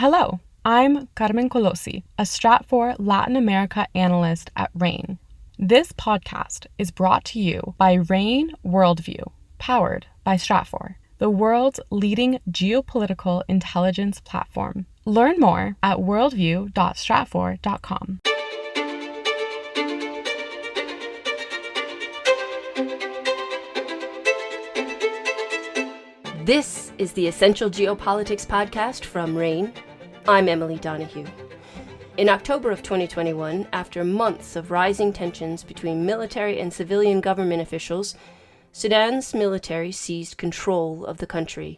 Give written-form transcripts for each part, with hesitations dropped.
Hello, I'm Carmen Colosi, a Stratfor Latin America analyst at RANE. This podcast is brought to you by RANE Worldview, powered by Stratfor, the world's leading geopolitical intelligence platform. Learn more at worldview.stratfor.com. This is the Essential Geopolitics podcast from RANE. I'm Emily Donahue. In October of 2021, after months of rising tensions between military and civilian government officials, Sudan's military seized control of the country.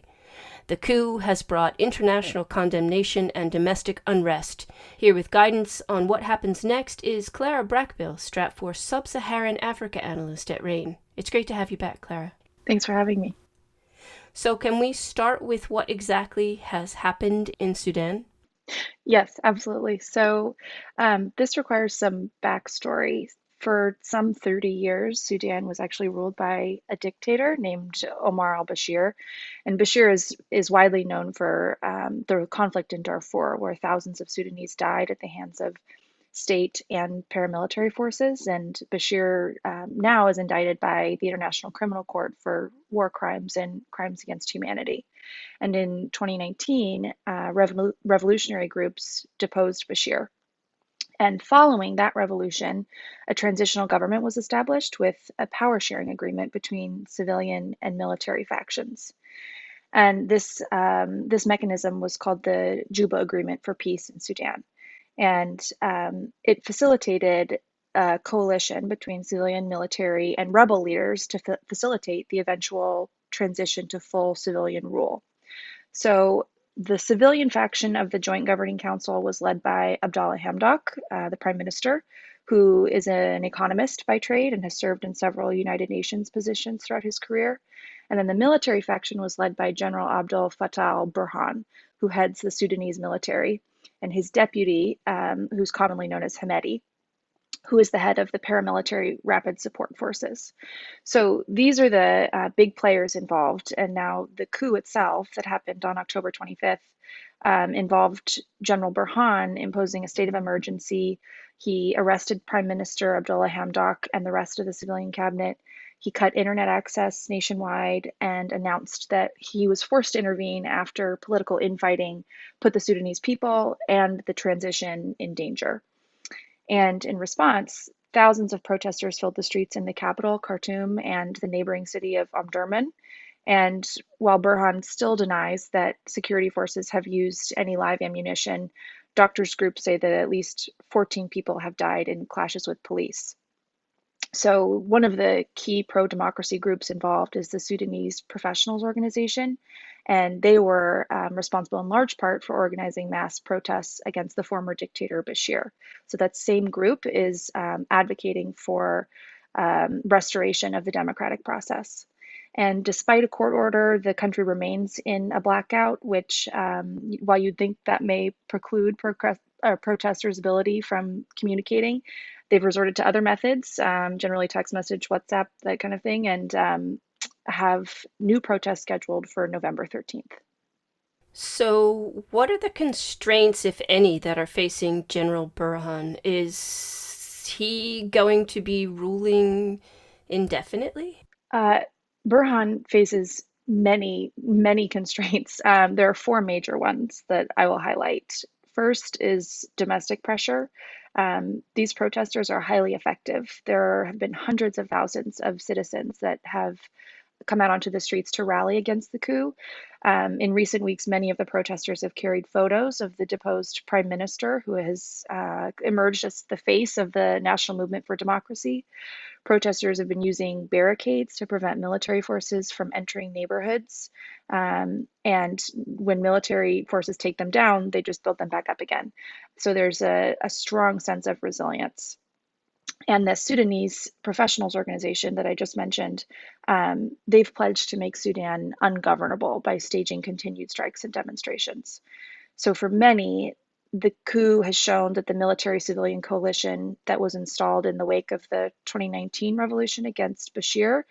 The coup has brought international condemnation and domestic unrest. Here with guidance on what happens next is Clara Brackbill, Stratfor Sub-Saharan Africa analyst at RANE. It's great to have you back, Clara. Thanks for having me. So can we start with what exactly has happened in Sudan? Yes, absolutely. So this requires some backstory. For some 30 years, Sudan was actually ruled by a dictator named Omar al-Bashir. And Bashir is widely known for the conflict in Darfur, where thousands of Sudanese died at the hands of state and paramilitary forces. And Bashir now is indicted by the International Criminal Court for war crimes and crimes against humanity. And in 2019, revolutionary groups deposed Bashir. And following that revolution, a transitional government was established with a power sharing agreement between civilian and military factions. And this mechanism was called the Juba Agreement for Peace in Sudan. And it facilitated a coalition between civilian, military, and rebel leaders to facilitate the eventual transition to full civilian rule. So the civilian faction of the Joint Governing Council was led by Abdallah Hamdok, the prime minister, who is an economist by trade and has served in several United Nations positions throughout his career. And then the military faction was led by General Abdel Fattah al-Burhan, who heads the Sudanese military, and his deputy, who's commonly known as Hamedi, who is the head of the paramilitary rapid support forces. So these are the big players involved. And now the coup itself that happened on October 25th involved General Burhan imposing a state of emergency. He arrested Prime Minister Abdullah Hamdok and the rest of the civilian cabinet. He cut internet access nationwide and announced that he was forced to intervene after political infighting put the Sudanese people and the transition in danger. And in response, thousands of protesters filled the streets in the capital, Khartoum, and the neighboring city of Omdurman. And while Burhan still denies that security forces have used any live ammunition, doctors' groups say that at least 14 people have died in clashes with police. So one of the key pro-democracy groups involved is the Sudanese Professionals Organization, and they were responsible in large part for organizing mass protests against the former dictator Bashir. So that same group is advocating for restoration of the democratic process. And despite a court order, the country remains in a blackout, which, while you'd think that may preclude protesters' ability from communicating, they've resorted to other methods, generally text message, WhatsApp, that kind of thing, and have new protests scheduled for November 13th. So what are the constraints, if any, that are facing General Burhan? Is he going to be ruling indefinitely? Burhan faces many, many constraints. There are four major ones that I will highlight. First is domestic pressure. These protesters are highly effective. There have been hundreds of thousands of citizens that have come out onto the streets to rally against the coup. In recent weeks, many of the protesters have carried photos of the deposed prime minister, who has emerged as the face of the National Movement for Democracy. Protesters have been using barricades to prevent military forces from entering neighborhoods. And when military forces take them down, they just build them back up again. So there's a strong sense of resilience. And the Sudanese Professionals Organization that I just mentioned, they've pledged to make Sudan ungovernable by staging continued strikes and demonstrations. So for many, the coup has shown that the military-civilian coalition that was installed in the wake of the 2019 revolution against Bashir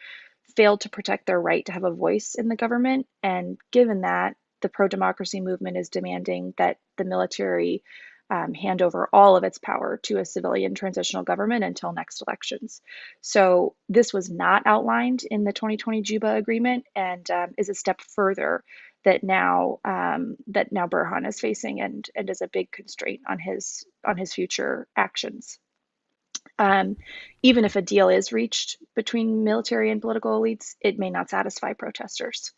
failed to protect their right to have a voice in the government. And given that, the pro-democracy movement is demanding that the military hand over all of its power to a civilian transitional government until next elections. So this was not outlined in the 2020 Juba agreement, and is a step further that now Burhan is facing, and is a big constraint on his future actions. Even if a deal is reached between military and political elites, it may not satisfy protesters.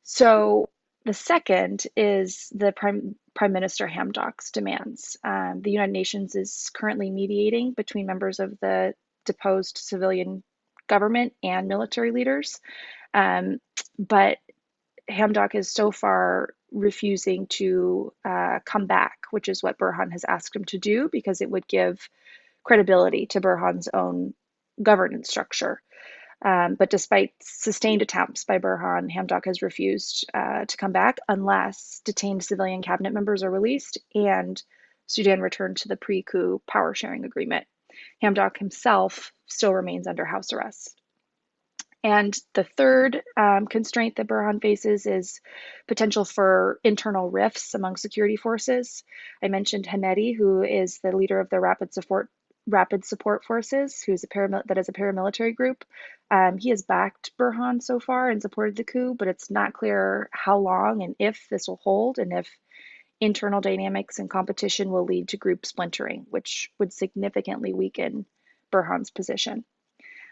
So the second is the Prime Minister Hamdok's demands. The United Nations is currently mediating between members of the deposed civilian government and military leaders, but Hamdok is so far refusing to come back, which is what Burhan has asked him to do, because it would give credibility to Burhan's own governance structure. But despite sustained attempts by Burhan, Hamdok has refused to come back unless detained civilian cabinet members are released and Sudan returned to the pre-coup power sharing agreement. Hamdok himself still remains under house arrest. And the third constraint that Burhan faces is potential for internal rifts among security forces. I mentioned Hamedi, who is the leader of the Rapid Support Forces, that is a paramilitary group. He has backed Burhan so far and supported the coup, but it's not clear how long and if this will hold, and if internal dynamics and competition will lead to group splintering, which would significantly weaken Burhan's position.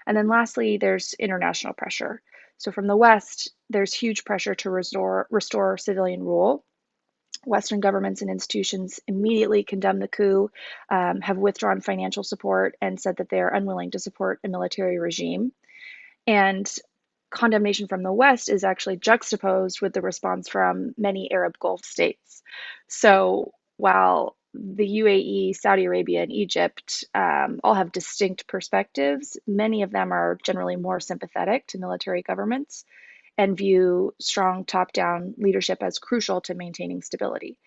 And then lastly, there's international pressure. So from the West, there's huge pressure to restore civilian rule. Western governments and institutions immediately condemned the coup, have withdrawn financial support, and said that they are unwilling to support a military regime. And condemnation from the West is actually juxtaposed with the response from many Arab Gulf states. So while the UAE, Saudi Arabia, and Egypt all have distinct perspectives, many of them are generally more sympathetic to military governments and view strong top-down leadership as crucial to maintaining stability.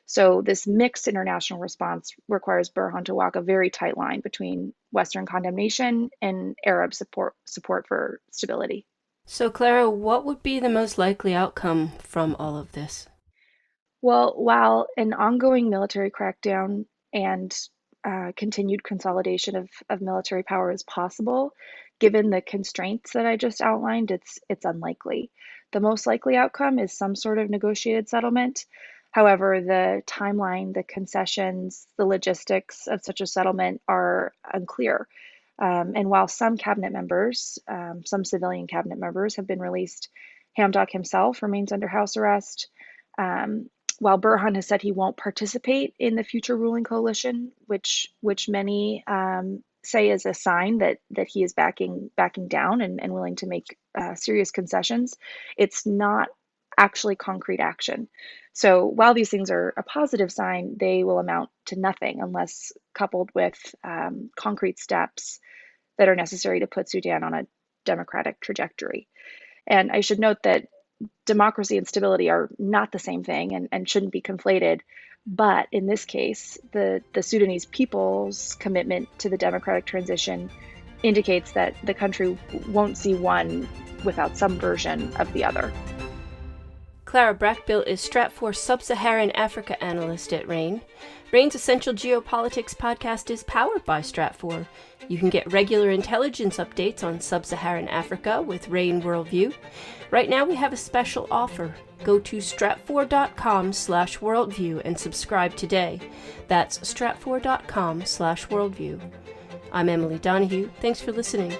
So this mixed international response requires Burhan to walk a very tight line between Western condemnation and Arab support for stability. So, Clara, what would be the most likely outcome from all of this? Well, while an ongoing military crackdown and continued consolidation of military power is possible, given the constraints that I just outlined, it's unlikely. The most likely outcome is some sort of negotiated settlement. However, the timeline, the concessions, the logistics of such a settlement are unclear. And while some cabinet members, some civilian cabinet members, have been released, Hamdok himself remains under house arrest. While Burhan has said he won't participate in the future ruling coalition, which many say is a sign that he is backing down and willing to make serious concessions, it's not actually concrete action. So while these things are a positive sign, they will amount to nothing unless coupled with concrete steps that are necessary to put Sudan on a democratic trajectory. And I should note that democracy and stability are not the same thing and shouldn't be conflated. But in this case, the Sudanese people's commitment to the democratic transition indicates that the country won't see one without some version of the other. Clara Brackbill is Stratfor Sub-Saharan Africa analyst at RANE. RANE's Essential Geopolitics podcast is powered by Stratfor. You can get regular intelligence updates on Sub-Saharan Africa with RANE Worldview. Right now we have a special offer. Go to stratfor.com/worldview and subscribe today. That's stratfor.com/worldview. I'm Emily Donahue. Thanks for listening.